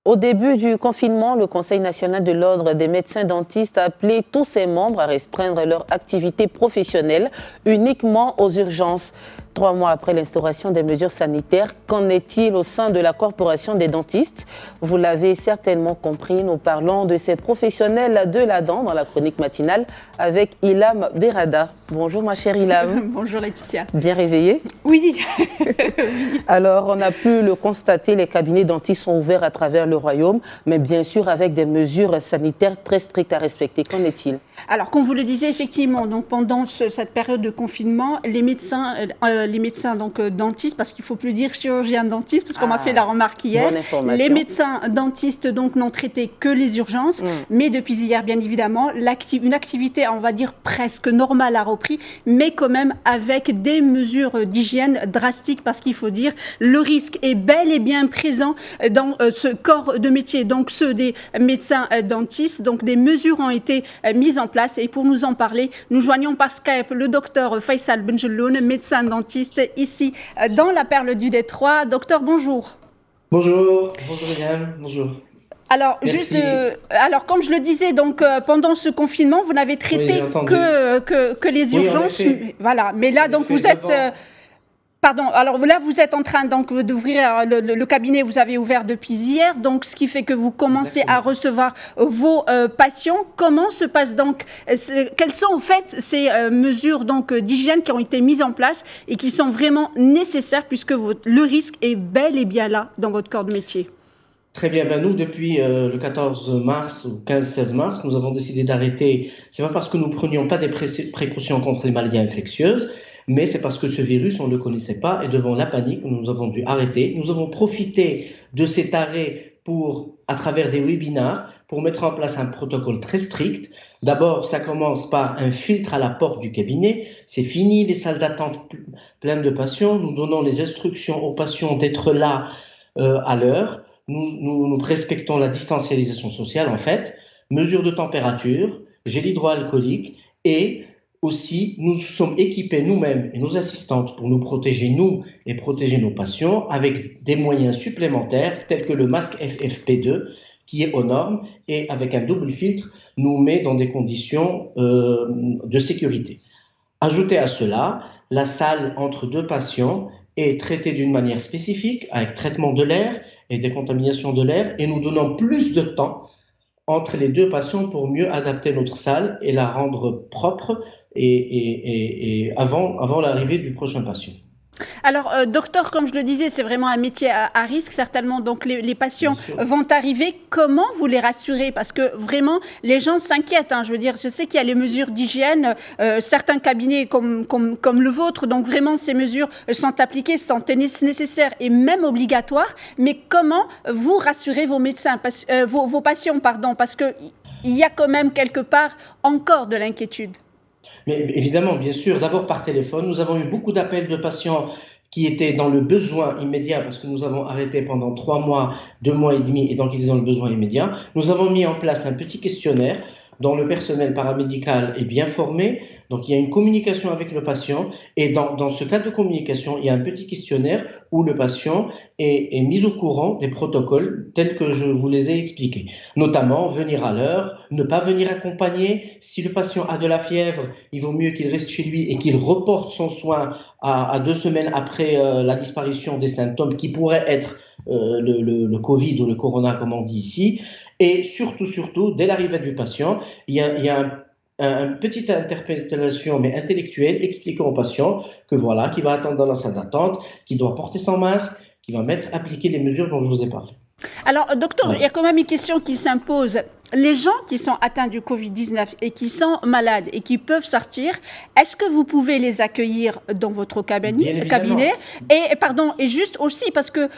Au début du confinement, le Conseil national de l'Ordre des médecins dentistes a appelé tous ses membres à restreindre leur activité professionnelle uniquement aux urgences. 3 mois après l'instauration des mesures sanitaires, qu'en est-il au sein de la Corporation des dentistes? Vous l'avez certainement compris, nous parlons de ces professionnels de la dent dans la chronique matinale avec Ilham Berada. Bonjour ma chère Ilham. Bonjour Laetitia. Bien réveillée? Oui. Alors, on a pu le constater, les cabinets dentistes sont ouverts à travers le royaume, mais bien sûr avec des mesures sanitaires très strictes à respecter. Qu'en est-il? Alors, comme vous le disiez, effectivement, donc pendant cette période de confinement, les médecins donc dentistes, parce qu'il ne faut plus dire chirurgien dentiste, parce qu'on m'a fait la remarque hier, les médecins dentistes donc n'ont traité que les urgences, mais depuis hier, bien évidemment, une activité, on va dire presque normale a repris, mais quand même avec des mesures d'hygiène drastiques, parce qu'il faut dire, le risque est bel et bien présent dans ce corps de métier, donc ceux des médecins dentistes. Donc des mesures ont été mises en place, et pour nous en parler, nous joignons par Skype le docteur Faisal Benjeloun, médecin dentiste ici dans la Perle du Détroit. Docteur, bonjour. Bonjour Yann, bonjour. Alors, alors, comme je le disais, donc pendant ce confinement, vous n'avez traité que les urgences, voilà. Mais là, donc vous êtes Pardon, alors là, vous êtes en train donc d'ouvrir le cabinet, vous avez ouvert depuis hier, donc ce qui fait que vous commencez à recevoir vos patients. Comment se passe donc, quelles sont en fait ces mesures donc d'hygiène qui ont été mises en place et qui sont vraiment nécessaires puisque le risque est bel et bien là dans votre corps de métier? Très bien, nous depuis le 14 mars ou 15-16 mars, nous avons décidé d'arrêter. C'est pas parce que nous prenions pas des précautions contre les maladies infectieuses, mais c'est parce que ce virus, on ne le connaissait pas, et devant la panique, nous avons dû arrêter. Nous avons profité de cet arrêt à travers des webinars, pour mettre en place un protocole très strict. D'abord, ça commence par un filtre à la porte du cabinet. C'est fini les salles d'attente pleines de patients. Nous donnons les instructions aux patients d'être là à l'heure. Nous respectons la distancialisation sociale, en fait. Mesures de température, gel hydroalcoolique, et aussi, nous sommes équipés nous-mêmes et nos assistantes pour nous protéger, nous, et protéger nos patients, avec des moyens supplémentaires tels que le masque FFP2 qui est aux normes et avec un double filtre nous met dans des conditions de sécurité. Ajoutez à cela, la salle entre deux patients est traitée d'une manière spécifique avec traitement de l'air et décontamination de l'air, et nous donnons plus de temps entre les deux patients pour mieux adapter notre salle et la rendre propre et avant l'arrivée du prochain patient. Alors, docteur, comme je le disais, c'est vraiment un métier à risque, certainement. Donc, les patients vont arriver. Comment vous les rassurez? Parce que vraiment, les gens s'inquiètent. Je veux dire, je sais qu'il y a les mesures d'hygiène, certains cabinets comme le vôtre. Donc, vraiment, ces mesures sont appliquées, sont nécessaires et même obligatoires. Mais comment vous rassurez vos médecins, vos patients, pardon, parce que il y a quand même quelque part encore de l'inquiétude. Mais évidemment, bien sûr, d'abord par téléphone. Nous avons eu beaucoup d'appels de patients qui étaient dans le besoin immédiat parce que nous avons arrêté pendant 3 mois, 2 mois et demi, et donc ils étaient dans le besoin immédiat. Nous avons mis en place un petit questionnaire dont le personnel paramédical est bien formé. Donc, il y a une communication avec le patient, et dans ce cadre de communication, il y a un petit questionnaire où le patient est mis au courant des protocoles tels que je vous les ai expliqués. Notamment, venir à l'heure, ne pas venir accompagner. Si le patient a de la fièvre, il vaut mieux qu'il reste chez lui et qu'il reporte son soin à 2 semaines après la disparition des symptômes qui pourraient être le Covid ou le Corona, comme on dit ici. Et surtout, dès l'arrivée du patient, il y a une petite interpellation, mais intellectuelle, expliquant au patient que voilà, qu'il va attendre dans la salle d'attente, qu'il doit porter son masque, qu'il va appliquer les mesures dont je vous ai parlé. Alors, docteur, il y a quand même une question qui s'impose. Les gens qui sont atteints du Covid-19 et qui sont malades et qui peuvent sortir, est-ce que vous pouvez les accueillir dans votre cabinet? Et juste aussi parce que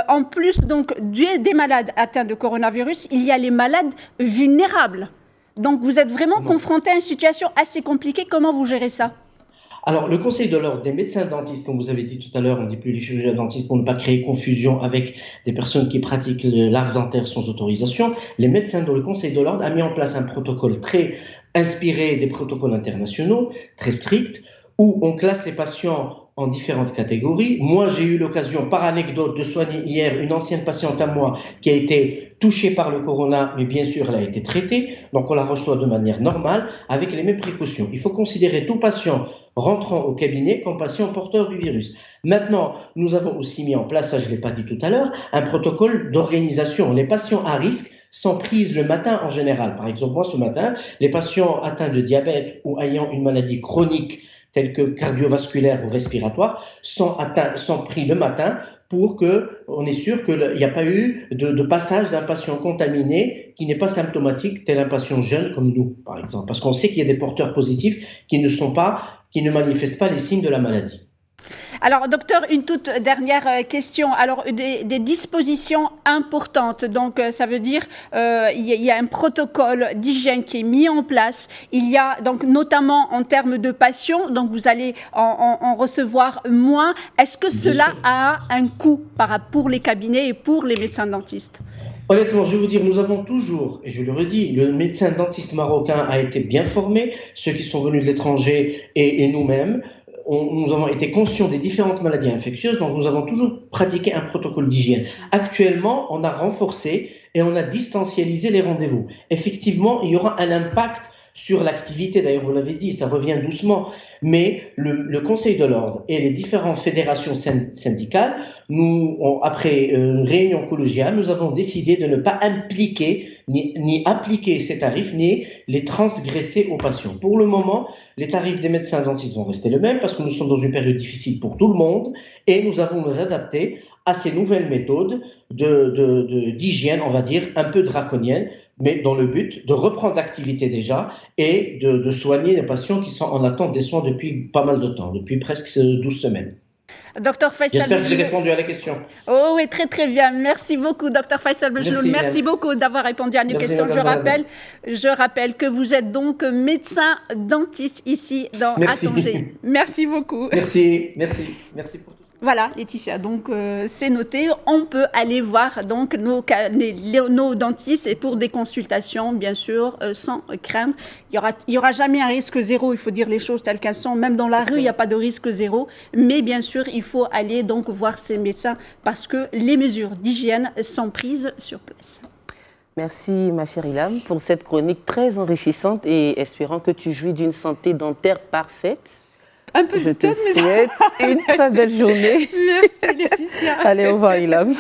en plus donc des malades atteints de coronavirus, il y a les malades vulnérables. Donc vous êtes vraiment confronté à une situation assez compliquée. Comment vous gérez ça? Alors, le Conseil de l'Ordre des médecins dentistes, comme vous avez dit tout à l'heure, on ne dit plus les chirurgiens dentistes pour ne pas créer confusion avec des personnes qui pratiquent l'art dentaire sans autorisation. Les médecins dans le Conseil de l'Ordre a mis en place un protocole très inspiré des protocoles internationaux, très strict, où on classe les patients en différentes catégories. Moi, j'ai eu l'occasion, par anecdote, de soigner hier une ancienne patiente à moi qui a été touchée par le corona, mais bien sûr, elle a été traitée. Donc, on la reçoit de manière normale, avec les mêmes précautions. Il faut considérer tout patient rentrant au cabinet comme patient porteur du virus. Maintenant, nous avons aussi mis en place, ça je ne l'ai pas dit tout à l'heure, un protocole d'organisation. Les patients à risque sont pris le matin en général. Par exemple, moi, ce matin, les patients atteints de diabète ou ayant une maladie chronique telles que cardiovasculaires ou respiratoires, sont pris le matin pour qu'on est sûr qu'il n'y a pas eu de passage d'un patient contaminé qui n'est pas symptomatique, tel un patient jeune comme nous, par exemple. Parce qu'on sait qu'il y a des porteurs positifs qui ne manifestent pas les signes de la maladie. Alors, docteur, une toute dernière question. Alors, des dispositions importantes. Donc, ça veut dire il y a un protocole d'hygiène qui est mis en place. Il y a donc notamment en termes de patients, donc vous allez en recevoir moins. Est-ce que cela a un coût pour les cabinets et pour les médecins dentistes? Honnêtement, je vais vous dire, nous avons toujours, et je le redis, le médecin dentiste marocain a été bien formé, ceux qui sont venus de l'étranger et nous-mêmes. Nous avons été conscients des différentes maladies infectieuses, donc nous avons toujours pratiqué un protocole d'hygiène. Actuellement, on a renforcé et on a distancialisé les rendez-vous. Effectivement, il y aura un impact sur l'activité, d'ailleurs vous l'avez dit, ça revient doucement, mais le Conseil de l'ordre et les différentes fédérations syndicales, après une réunion collégiale, nous avons décidé de ne pas impliquer ni appliquer ces tarifs, ni les transgresser aux patients. Pour le moment, les tarifs des médecins dentistes vont rester les mêmes parce que nous sommes dans une période difficile pour tout le monde et nous avons nous adapter à ces nouvelles méthodes d'hygiène, on va dire, un peu draconiennes, mais dans le but de reprendre l'activité déjà et de soigner les patients qui sont en attente des soins depuis pas mal de temps, depuis presque 12 semaines. Dr Faisal, j'espère que j'ai répondu à la question. Oh oui, très très bien. Merci beaucoup, Dr Faisal Bejloul. Merci beaucoup d'avoir répondu à nos questions. Je rappelle que vous êtes donc médecin dentiste ici à Tanger. Merci beaucoup. Merci pour tout. Voilà, Laetitia, donc c'est noté. On peut aller voir donc nos dentistes et pour des consultations, bien sûr, sans craindre. Il y aura jamais un risque zéro, il faut dire les choses telles qu'elles sont. Même dans la rue, il n'y a pas de risque zéro. Mais bien sûr, il faut aller donc voir ces médecins parce que les mesures d'hygiène sont prises sur place. Merci ma chère Ilham pour cette chronique très enrichissante et espérant que tu jouis d'une santé dentaire parfaite. Un peu je te souhaite une très belle journée. Merci Laetitia. Allez, au revoir Ilham.